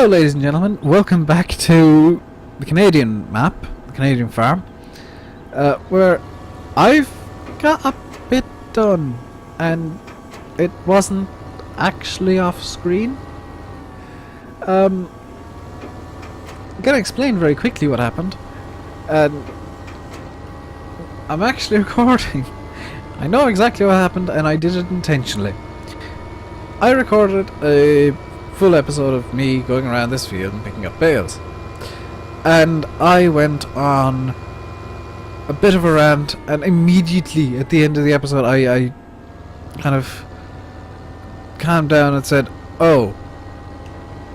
Hello ladies and gentlemen, welcome back to the Canadian map, the Canadian farm, where I've got a bit done and it wasn't actually off screen. I'm gonna explain very quickly what happened, and I'm actually recording. I know exactly what happened and I did it intentionally. I recorded a full episode of me going around this field and picking up bales, and I went on a bit of a rant, and immediately at the end of the episode I kind of calmed down and said, oh,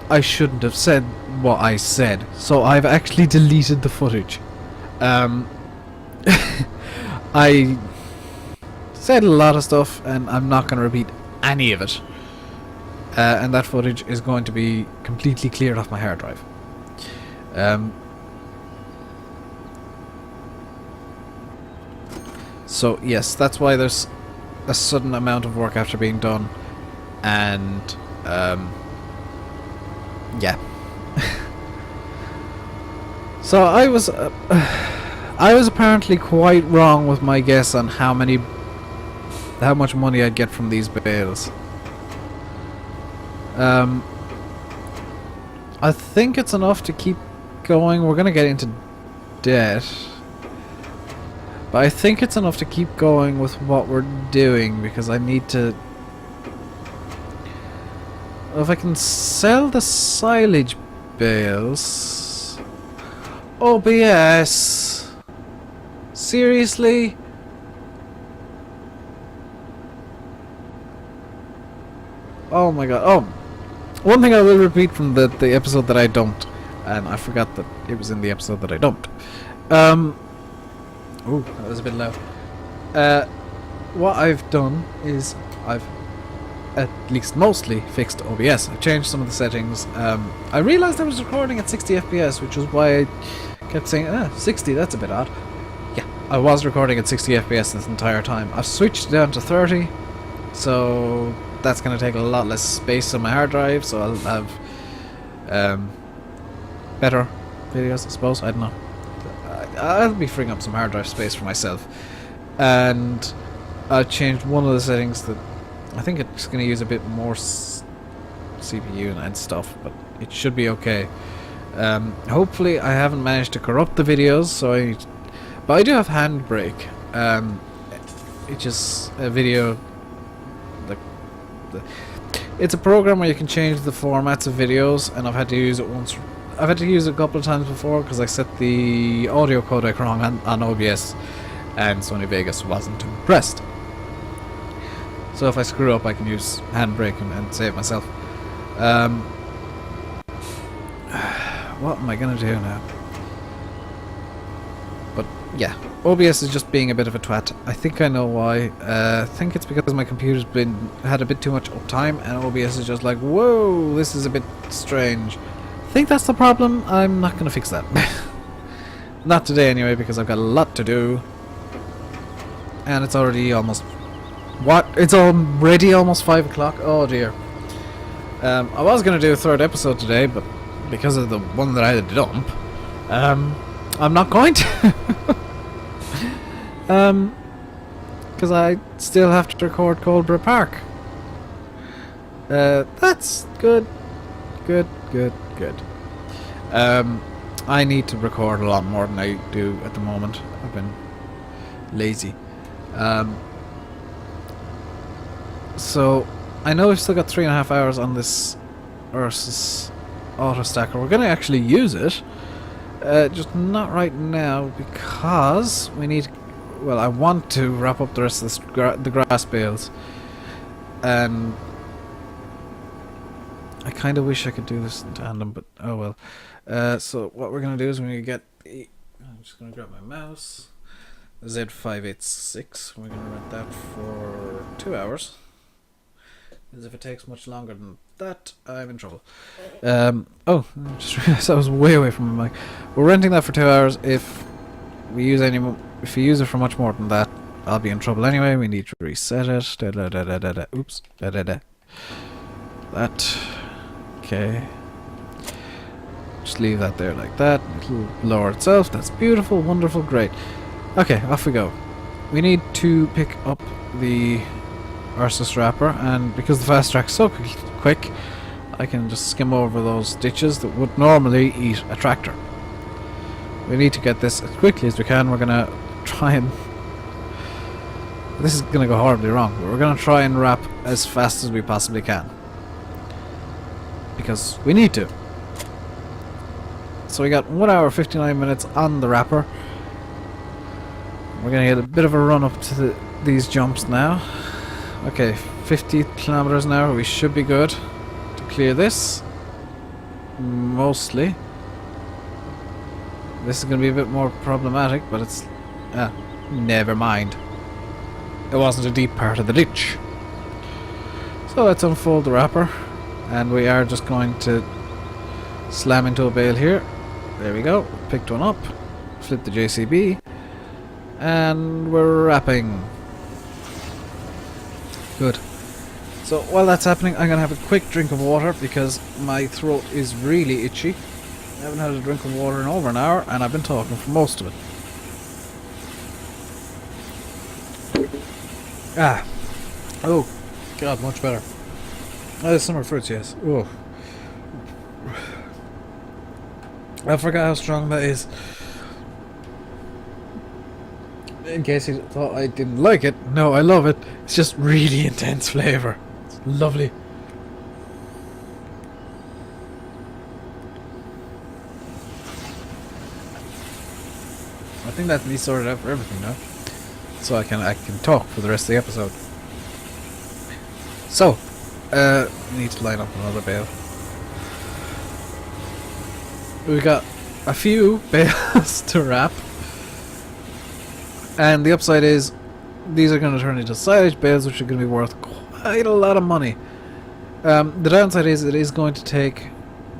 I shouldn't have said what I said, so I've actually deleted the footage. I said a lot of stuff and I'm not going to repeat any of it. And that footage is going to be completely cleared off my hard drive. So yes, that's why there's a sudden amount of work after being done, and yeah. So I was apparently quite wrong with my guess on how much money I'd get from these bales. I think it's enough to keep going. We're gonna get into debt, but I think it's enough to keep going with what we're doing, because I need to... If I can sell the silage bales... OBS! Seriously? Oh my god. Oh! One thing I will repeat from the episode that I dumped, and I forgot that it was in the episode that I dumped. Ooh, that was a bit loud. What I've done is I've at least mostly fixed OBS. I've changed some of the settings. I realized I was recording at 60 FPS, which was why I kept saying, 60, that's a bit odd. Yeah, I was recording at 60 FPS this entire time. I've switched down to 30, so that's going to take a lot less space on my hard drive, so I'll have better videos, I suppose. I don't know. I'll be freeing up some hard drive space for myself, and I changed one of the settings that I think it's going to use a bit more CPU and stuff, but it should be okay. Hopefully I haven't managed to corrupt the videos, so but I do have Handbrake. It's just a video. It's a program where you can change the formats of videos, and I've had to use it once. I've had to use it a couple of times before because I set the audio codec wrong on OBS, and Sony Vegas wasn't impressed. So if I screw up, I can use Handbrake and save myself. What am I gonna do now? But yeah, OBS is just being a bit of a twat. I think I know why. I think it's because my computer's had a bit too much uptime, and OBS is just like, whoa, this is a bit strange. I think that's the problem. I'm not gonna fix that. Not today anyway, because I've got a lot to do. And it's already almost... What? It's already almost 5 o'clock? Oh dear. I was gonna do a third episode today, but because of the one that I had to dump, I'm not going to. Because I still have to record Coldborough Park. That's good. Good. I need to record a lot more than I do at the moment. I've been lazy. So I know we've still got 3.5 hours on this Ursus auto stacker. We're going to actually use it. Just not right now, because we need... Well, I want to wrap up the rest of the grass bales, and I kind of wish I could do this in tandem, but oh well. So what we're going to do is we're going to get the... I'm just going to grab my mouse. Z586. We're going to rent that for 2 hours. Because if it takes much longer than that, I'm in trouble. Oh, I just realized I was way away from my mic. We're renting that for 2 hours. If we use it for much more than that, I'll be in trouble anyway. We need to reset it. Oops. That. Okay. Just leave that there like that. It'll lower itself. That's beautiful, wonderful, great. Okay, off we go. We need to pick up the Ursus wrapper, and because the fast track's so quick, I can just skim over those ditches that would normally eat a tractor. We need to get this as quickly as we can. We're gonna try and... This is gonna go horribly wrong, but we're gonna try and wrap as fast as we possibly can. Because we need to. So we got 1 hour 59 minutes on the wrapper. We're gonna get a bit of a run up to these jumps now. Okay, 50 kilometers an hour. We should be good to clear this. Mostly. This is gonna be a bit more problematic, but it's... never mind. It wasn't a deep part of the ditch. So let's unfold the wrapper. And we are just going to slam into a bale here. There we go. Picked one up. Flip the JCB. And we're wrapping. Good. So while that's happening, I'm going to have a quick drink of water because my throat is really itchy. I haven't had a drink of water in over an hour and I've been talking for most of it. Ah. Oh, God, much better. Summer fruits, yes. Oh. I forgot how strong that is. In case you thought I didn't like it, no, I love it. It's just really intense flavour. It's lovely. I think that's me sorted out for everything now. So I can talk for the rest of the episode. So, need to line up another bale. We've got a few bales to wrap. And the upside is, these are going to turn into silage bales, which are going to be worth quite a lot of money. The downside is, it is going to take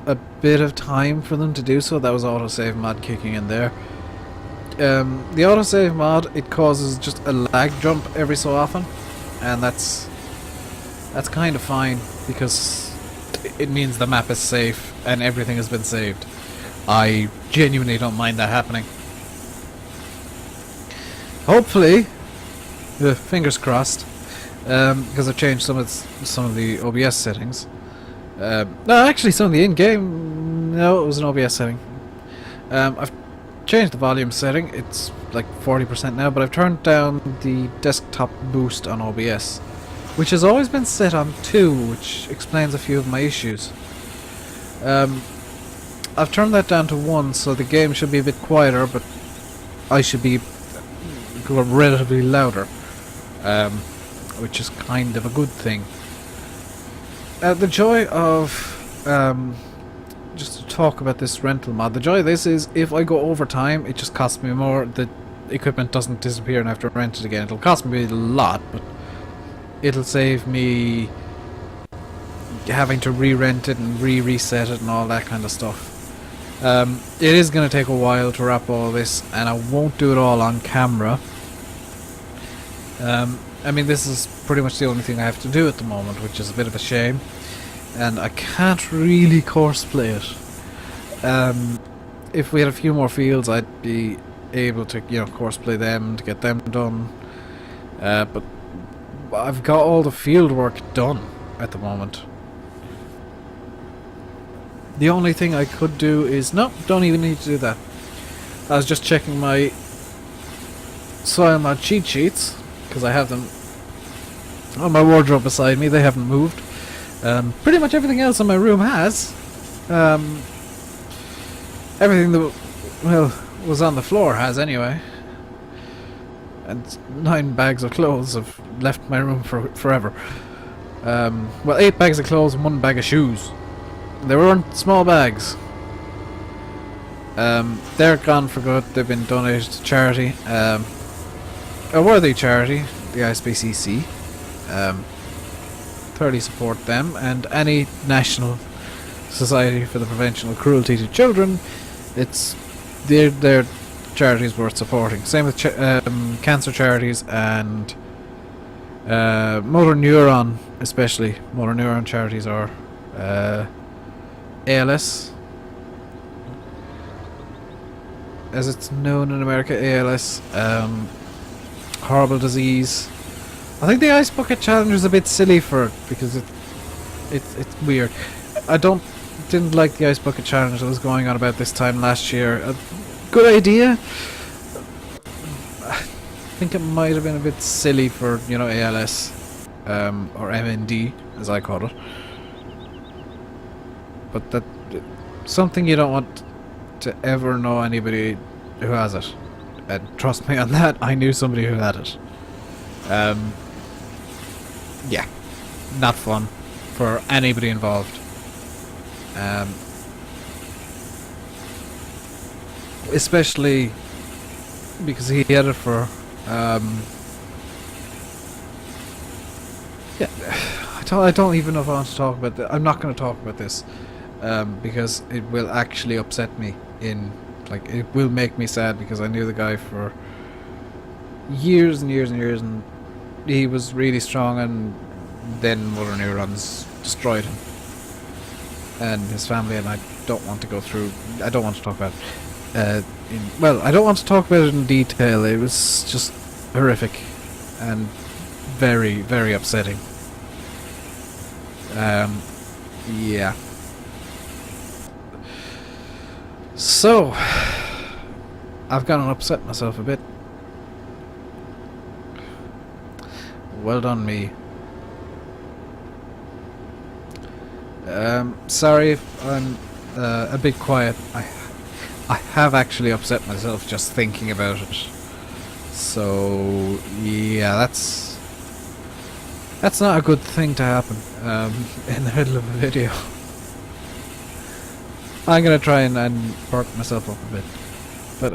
a bit of time for them to do so. That was autosave mod kicking in there. The autosave mod, it causes just a lag jump every so often, and that's kind of fine because it means the map is safe and everything has been saved. I genuinely don't mind that happening. Hopefully, fingers crossed, because I've changed some of the OBS settings. No, actually, some of the in-game. No, it was an OBS setting. I've changed the volume setting. It's like 40% now, but I've turned down the desktop boost on OBS, which has always been set on 2, which explains a few of my issues. I've turned that down to 1, so the game should be a bit quieter, but I should be relatively louder, which is kind of a good thing. The joy of just to talk about this rental mod, the joy of this is if I go over time, it just costs me more. The equipment doesn't disappear and I have to rent it again. It'll cost me a lot, but it'll save me having to re-rent it and re-reset it and all that kind of stuff. It is going to take a while to wrap all this, and I won't do it all on camera. I mean, this is pretty much the only thing I have to do at the moment, which is a bit of a shame, and I can't really courseplay it. If we had a few more fields, I'd be able to, courseplay them to get them done. But I've got all the field work done at the moment. The only thing I could do is... No, don't even need to do that. I was just checking my soil mod cheat sheets, because I have them on my wardrobe beside me. They haven't moved. Pretty much everything else in my room has. Everything that, was on the floor has anyway. And 9 bags of clothes have left my room forever. 8 bags of clothes and 1 bag of shoes. They weren't small bags. They're gone for good. They've been donated to charity. A worthy charity, the ISPCC. Thoroughly support them, and any National Society for the Prevention of Cruelty to Children. It's their charities worth supporting. Same with cancer charities and motor neuron, especially motor neuron charities, or ALS. as it's known in America, ALS. Horrible disease. I think the ice bucket challenge is a bit silly for it because it's weird. Didn't like the ice bucket challenge that was going on about this time last year. Good idea. I think it might have been a bit silly for, you know, ALS, or MND as I call it. But that something you don't want to ever know anybody who has it. And trust me on that, I knew somebody who had it. Yeah, not fun for anybody involved. Especially because he had it for yeah, I don't even know if I want to talk about that. I'm not going to talk about this because it will actually upset me. It will make me sad because I knew the guy for years and years and years, and he was really strong, and then motor neurons destroyed him and his family, and I don't want to go through. I don't want to talk about it. I don't want to talk about it in detail. It was just horrific and very, very upsetting. Yeah. So, I've gone and upset myself a bit. Well done, me. Sorry if I'm a bit quiet. I have actually upset myself just thinking about it. So, yeah, that's not a good thing to happen in the middle of a video. I'm gonna try and perk myself up a bit. But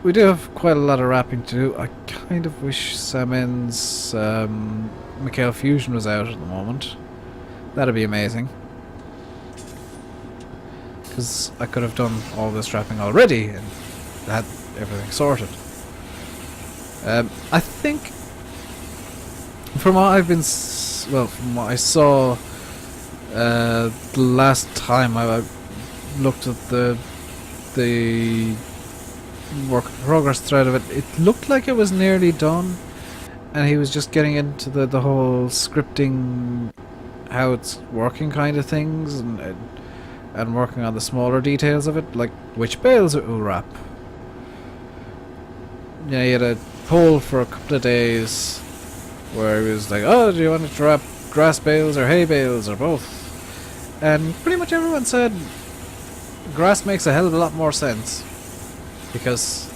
we do have quite a lot of wrapping to do. I kind of wish Salmon's Mikhail Fusion was out at the moment. That'd be amazing. Because I could have done all this wrapping already and had everything sorted. I think from what I've been from what I saw the last time I looked at the work in progress thread of it, it looked like it was nearly done, and he was just getting into the whole scripting, how it's working kind of things, and working on the smaller details of it, like which bales it will wrap. Yeah, he had a poll for a couple of days where he was like, oh, do you want it to wrap grass bales or hay bales or both? And pretty much everyone said grass makes a hell of a lot more sense. Because,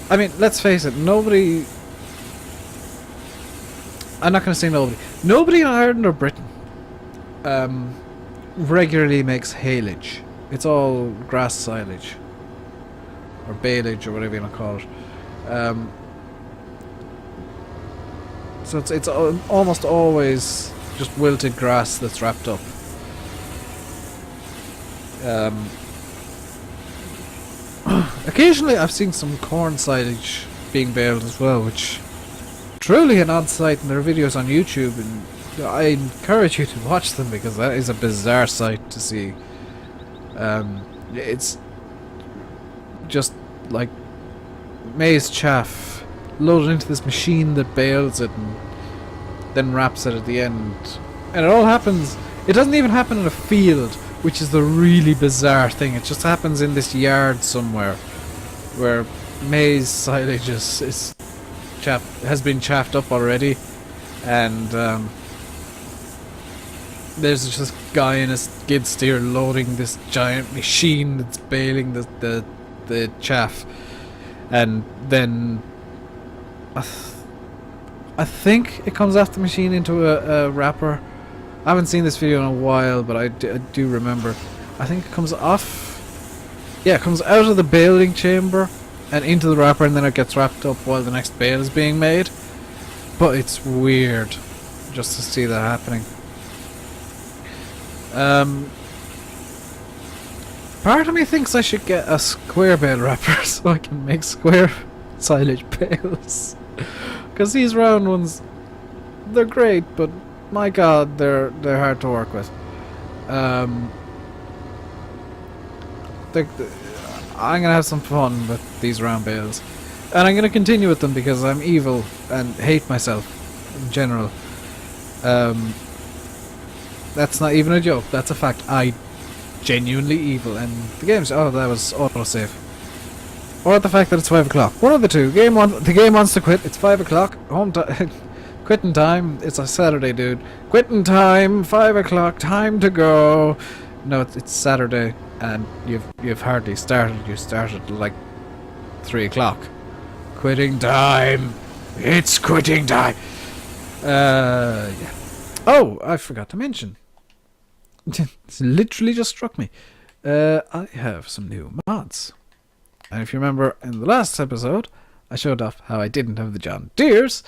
I mean, let's face it, nobody... I'm not going to say nobody. Nobody in Ireland or Britain regularly makes haylage. It's all grass silage. Or baleage, or whatever you want to call it. So it's almost always just wilted grass that's wrapped up. Occasionally I've seen some corn silage being baled as well, which truly an odd sight, and there are videos on YouTube, and I encourage you to watch them because that is a bizarre sight to see. It's just like maize chaff loaded into this machine that bales it and then wraps it at the end, and it all happens. It doesn't even happen in a field, which is the really bizarre thing. It just happens in this yard somewhere where maize silage has been chaffed up already, and there's just this guy in a skid steer loading this giant machine that's baling the chaff, and then I think it comes off the machine into a wrapper. I haven't seen this video in a while, but I do remember. I think it comes off... Yeah, it comes out of the baling chamber and into the wrapper, and then it gets wrapped up while the next bale is being made. But it's weird just to see that happening. Part of me thinks I should get a square bale wrapper so I can make square silage bales. Because these round ones, they're great, but my god, they're hard to work with. I'm gonna have some fun with these round bales. And I'm gonna continue with them because I'm evil and hate myself in general. That's not even a joke, that's a fact. I genuinely evil, and the game's... Oh, that was autosave. Or the fact that it's 5 o'clock. One of the two. The game wants to quit. It's 5 o'clock. Home time. Quitting time. It's a Saturday, dude. Quitting time. 5 o'clock. Time to go. No, it's Saturday, and you've hardly started. You started like 3 o'clock. Quitting time. It's quitting time. Yeah. Oh, I forgot to mention. It's literally just struck me. I have some new mods. And if you remember in the last episode, I showed off how I didn't have the John Deeres.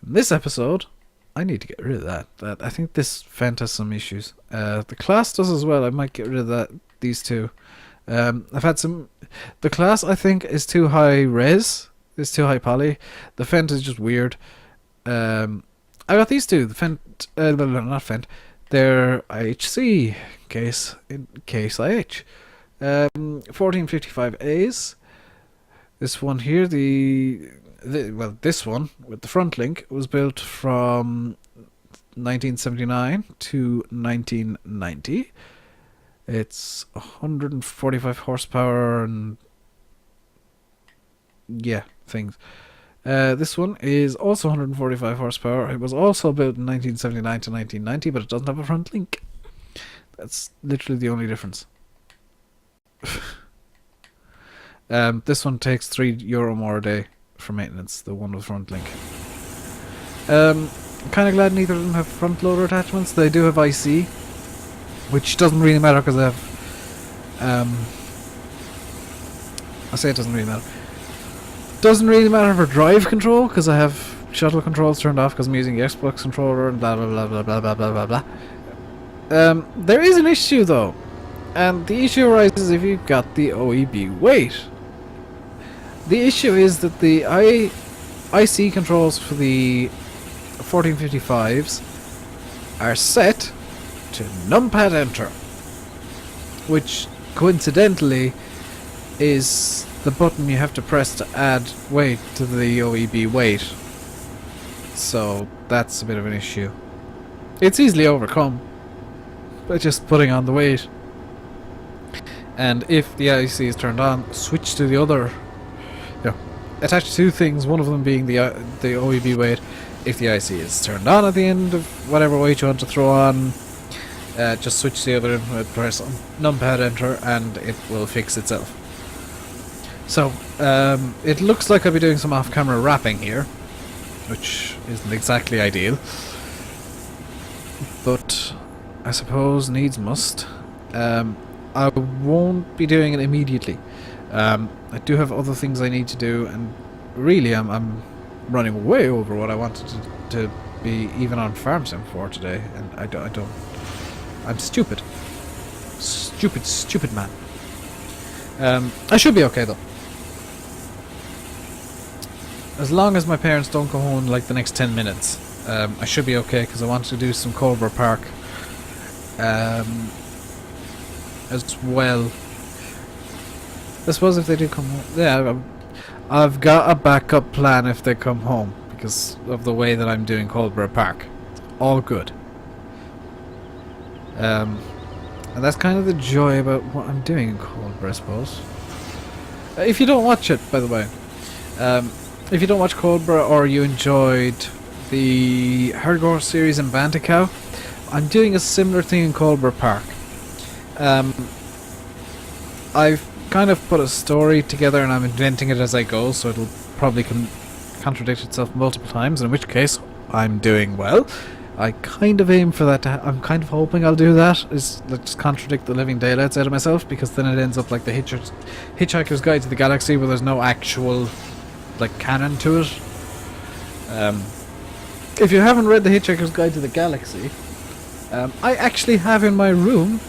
In this episode, I need to get rid of that. I think this fent has some issues. The class does as well. I might get rid of these two. I've had some... The class, I think, is too high res. It's too high poly. The fent is just weird. I got these two. The fent... not fent. They're IHC. Case IH. 1455As. This one here, this one with the front link was built from 1979 to 1990. It's 145 horsepower and things. This one is also 145 horsepower. It was also built in 1979 to 1990, but it doesn't have a front link. That's literally the only difference. This one takes €3 more a day for maintenance, the one with front link. I'm kind of glad neither of them have front loader attachments. They do have IC, which doesn't really matter because I have... I say it doesn't really matter. Doesn't really matter for drive control because I have shuttle controls turned off because I'm using the Xbox controller and blah blah blah blah blah blah blah blah blah. There is an issue though. And the issue arises if you've got the OEB weight. The issue is that the IC controls for the 1455s are set to numpad enter, which coincidentally is the button you have to press to add weight to the OEB weight. So that's a bit of an issue. It's easily overcome by just putting on the weight. And if the IC is turned on, switch to the other. Attach two things, one of them being the OEB weight. If the IC is turned on at the end of whatever weight you want to throw on, just switch to the other input, press numpad enter, and it will fix itself. So, it looks like I'll be doing some off-camera wrapping here, which isn't exactly ideal. But I suppose needs must. I won't be doing it immediately. I do have other things I need to do, and really I'm running way over what I wanted to be even on Farm Sim 4 today, and I don't. I'm stupid. Stupid man. I should be okay though. As long as my parents don't come home in like the next 10 minutes, I should be okay because I want to do some Cobra Park as well. I suppose if they do come home, yeah, I've got a backup plan if they come home because of the way that I'm doing Coldborough Park. It's all good. And that's kind of the joy about what I'm doing in Coldborough, I suppose. If you don't watch it, by the way, if you don't watch Coldborough or you enjoyed the Hardcore series in Bantacow, I'm doing a similar thing in Coldborough Park. I've kind of put a story together and I'm inventing it as I go, so it'll probably contradict itself multiple times, in which case I'm doing well. I kind of aim for that I'm kind of hoping I'll do that, is just contradict the living daylights out of myself, because then it ends up like the Hitchhiker's Guide to the Galaxy, where there's no actual like canon to it. If you haven't read the Hitchhiker's Guide to the Galaxy, I actually have in my room,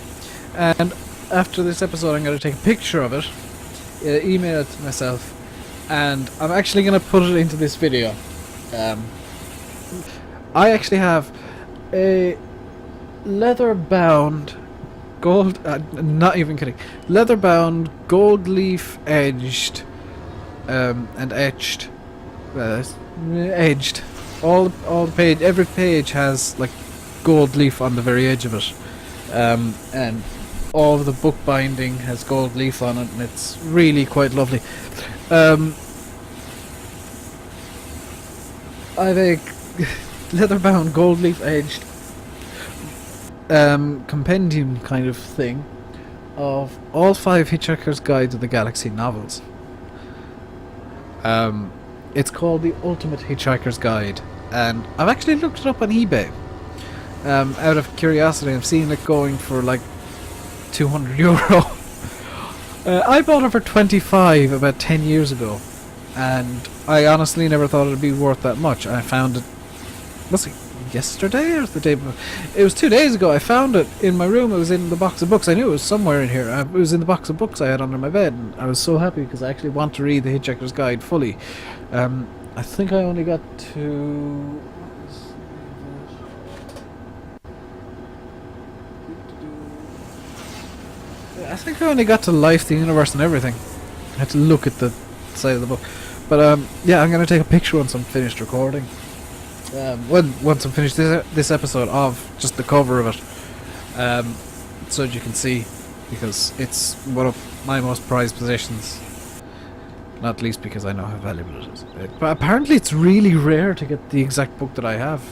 and after this episode I'm going to take a picture of it, email it to myself, and I'm actually going to put it into this video. I actually have a leather-bound gold, not even kidding, leather bound, gold leaf edged, and etched, edged. All the page, every page has like gold leaf on the very edge of it, and all of the book binding has gold leaf on it, and it's really quite lovely. I've a leather bound, gold leaf edged compendium kind of thing of all 5 Hitchhiker's Guide to the Galaxy novels. It's called the Ultimate Hitchhiker's Guide, and I've actually looked it up on eBay. Out of curiosity, I've seen it going for like €200. I bought it for 25 about 10 years ago, and I honestly never thought it'd be worth that much. I found it, was it yesterday or the day before? It was 2 days ago. I found it in my room. It was in the box of books. I knew it was somewhere in here. It was in the box of books I had under my bed, and I was so happy because I actually want to read the Hitchhiker's Guide fully. I think I only got to... I think I only got to Life, the Universe, and Everything. I had to look at the side of the book. But yeah, I'm going to take a picture once I'm finished recording. Once I'm finished this episode of just the cover of it. So that you can see, because it's one of my most prized possessions. Not least because I know how valuable it is. But apparently it's really rare to get the exact book that I have.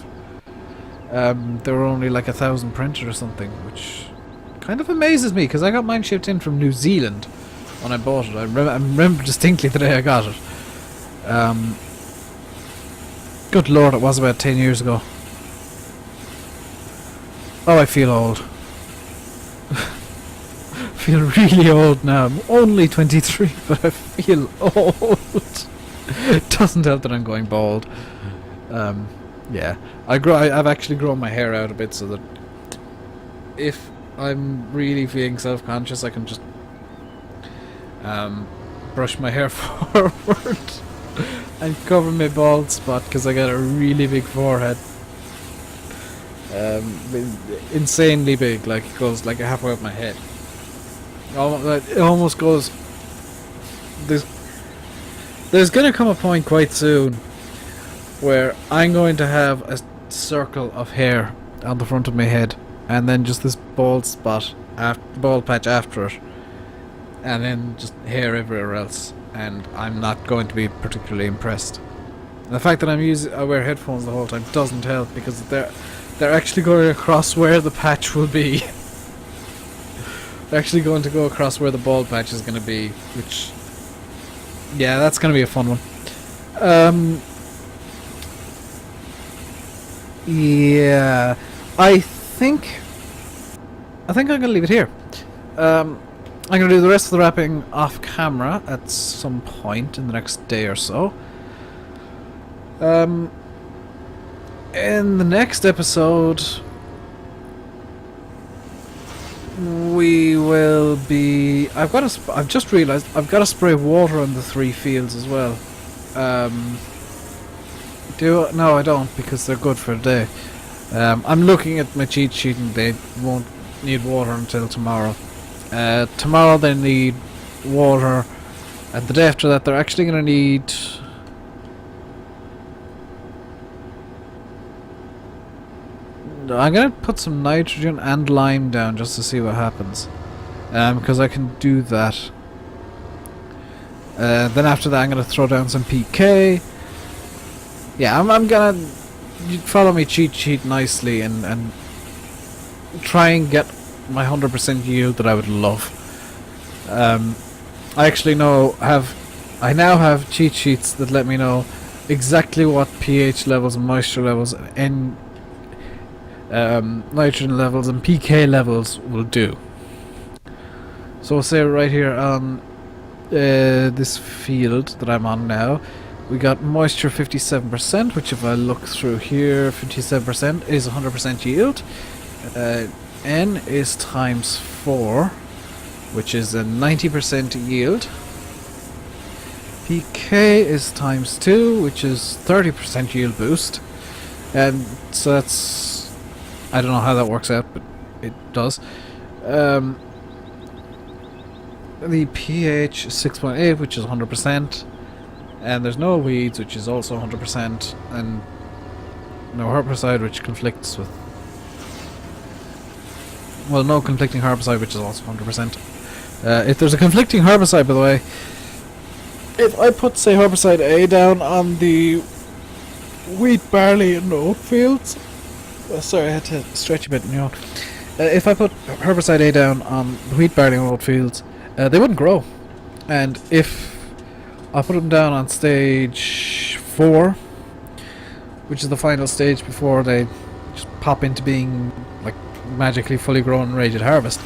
There were only like 1,000 printed or something, which kind of amazes me, because I got mine shipped in from New Zealand when I bought it. I remember distinctly the day I got it. Good lord, it was about 10 years ago. Oh, I feel old. I feel really old now. I'm only 23, but I feel old. It doesn't help that I'm going bald. Yeah, I've actually grown my hair out a bit so that if I'm really feeling self-conscious, I can just brush my hair forward and cover my bald spot, because I got a really big forehead. Insanely big, like it goes like halfway up my head. It almost goes. There's gonna come a point quite soon where I'm going to have a circle of hair on the front of my head, and then just this bald spot, bald patch after it, and then just hair everywhere else, and I'm not going to be particularly impressed. And the fact that I wear headphones the whole time doesn't help, because they're actually going across where the patch will be. They're actually going to go across where the bald patch is going to be, which, yeah, that's going to be a fun one. Yeah, I think I'm going to leave it here. I'm going to do the rest of the wrapping off camera at some point in the next day or so. In the next episode, we will be... I've just realised I've got to spray water on the 3 fields as well. No, I don't, because they're good for a day. I'm looking at my cheat sheet, and they won't need water until tomorrow. Tomorrow they need water, and the day after that they're actually going to need... I'm going to put some nitrogen and lime down just to see what happens, because I can do that. Then after that I'm going to throw down some PK. Yeah, I'm going to follow my cheat sheet nicely and try and get my 100% yield that I would love. I actually I now have cheat sheets that let me know exactly what pH levels and moisture levels and nitrogen levels and PK levels will do. So we'll say right here on this field that I'm on now, we got moisture 57%, which if I look through here, 57% is 100% yield. N is times 4, which is a 90% yield. PK is times 2, which is 30% yield boost. And so that's... I don't know how that works out, but it does. Um, the pH is 6.8, which is 100%, and there's no weeds, which is also 100%, and no herbicide, which conflicts with, well, no conflicting herbicide, which is also 100%. If there's a conflicting herbicide, by the way, if I put, say, herbicide A down on the wheat, barley, and oat fields, sorry, I had to stretch a bit, you know. If I put herbicide A down on the wheat, barley, and oat fields, they wouldn't grow. And if I put them down on stage 4, which is the final stage before they just pop into being like magically fully grown and ready to harvest,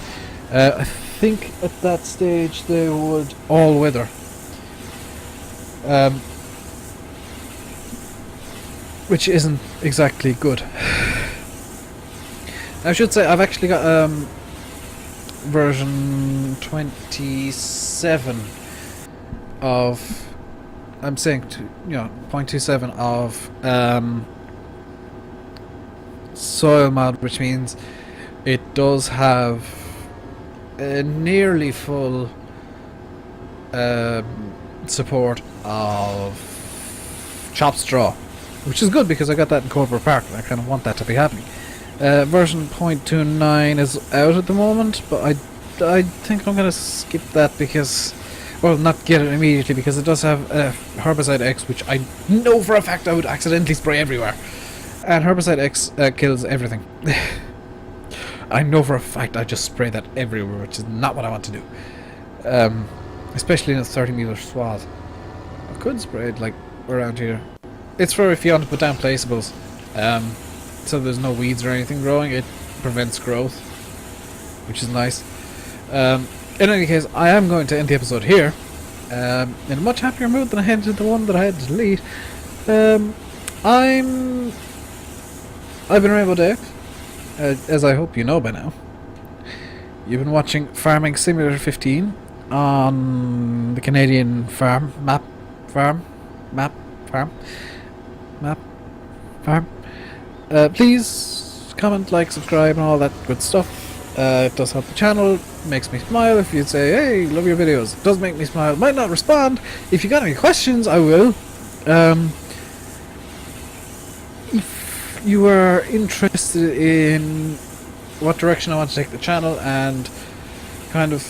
I think at that stage they would all wither. Which isn't exactly good. I should say I've actually got version 27 of, I'm saying 0.27 of soil mod, which means it does have a nearly full support of chopped straw, which is good because I got that in Cobra Park and I kind of want that to be happening. Version 0.29 is out at the moment, but I think I'm going to skip that because, well, not get it immediately, because it does have herbicide X, which I know for a fact I would accidentally spray everywhere. And herbicide X kills everything. I know for a fact I just spray that everywhere, which is not what I want to do. Especially in a 30-meter swath. I could spray it like around here. It's for if you want to put down placeables. So there's no weeds or anything growing. It prevents growth, which is nice. In any case, I am going to end the episode here. In a much happier mood than I had to the one that I had to delete. I've been Rainbow Dave, as I hope you know by now. You've been watching Farming Simulator 15 on the Canadian map. Please comment, like, subscribe, and all that good stuff. It does help the channel, makes me smile. If you'd say, hey, love your videos, it does make me smile. Might not respond. If you got any questions, I will. If you are interested in what direction I want to take the channel and kind of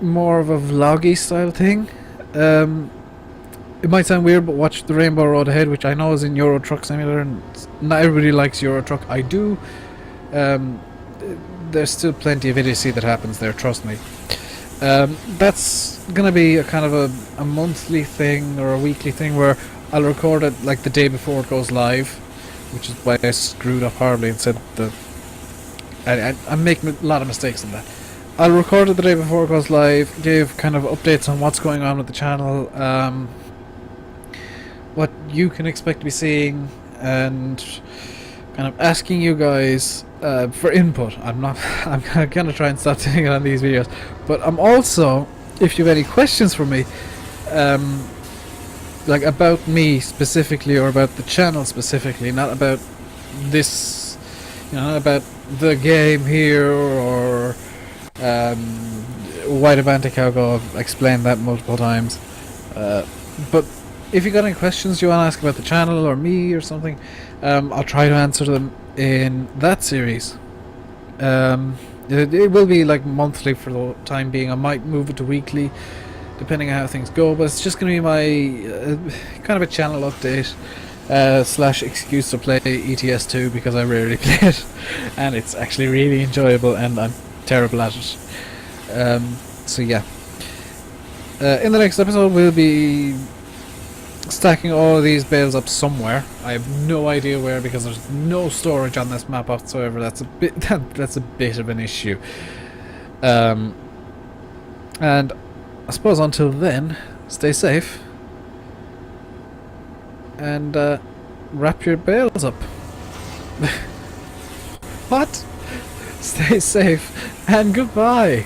more of a vloggy style thing, it might sound weird, but watch the Rainbow Road Ahead, which I know is in Euro Truck Simulator, and not everybody likes Euro Truck. I do. There's still plenty of idiocy that happens there, trust me. That's gonna be a kind of a monthly thing or a weekly thing where I'll record it like the day before it goes live, which is why I screwed up horribly and said that I'm making a lot of mistakes in that. I'll record it the day before it goes live, give kind of updates on what's going on with the channel, what you can expect to be seeing, and kind of asking you guys for input. I'm gonna try and stop doing it on these videos, but I'm also, if you have any questions for me, like about me specifically or about the channel specifically, not about this, not about the game here or why the Bantic go. I've explained that multiple times, but if you got any questions you want to ask about the channel or me or something, I'll try to answer them in that series. It will be like monthly for the time being. I might move it to weekly depending on how things go, but it's just going to be my kind of a channel update / excuse to play ETS2 because I rarely play it and it's actually really enjoyable and I'm terrible at it. So yeah, in the next episode we'll be stacking all of these bales up somewhere. I have no idea where because there's no storage on this map whatsoever. That's a bit of an issue. And I suppose until then, stay safe and wrap your bales up. What? Stay safe and goodbye.